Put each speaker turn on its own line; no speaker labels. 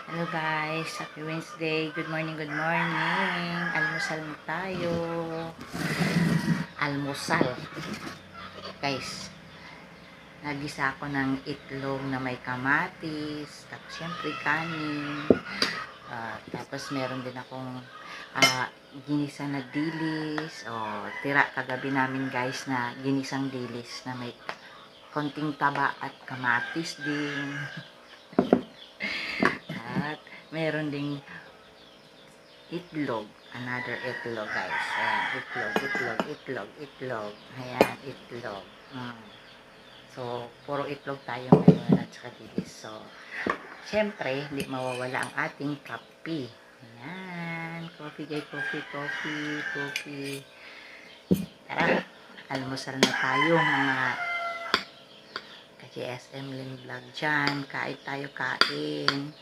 Hello guys, happy Wednesday. Good morning, good morning. Almusal na tayo. Almusal. Guys, nagisa ako ng itlog na may kamatis, tapos syempre kanin. Tapos meron din akong ginisa na dilis. Tira kagabi namin guys na ginisang dilis na may konting taba at kamatis din. At meron ding itlog, another itlog guys. Ayan, itlog. Ayan, itlog. So, puro itlog tayo ngayon at saka dilis. So, syempre, hindi mawawala ang ating kape. Ayan, coffee guys, coffee. Tara, almusal na tayo mga ka-GSM Lin Vlog dyan. Kain tayo, kain.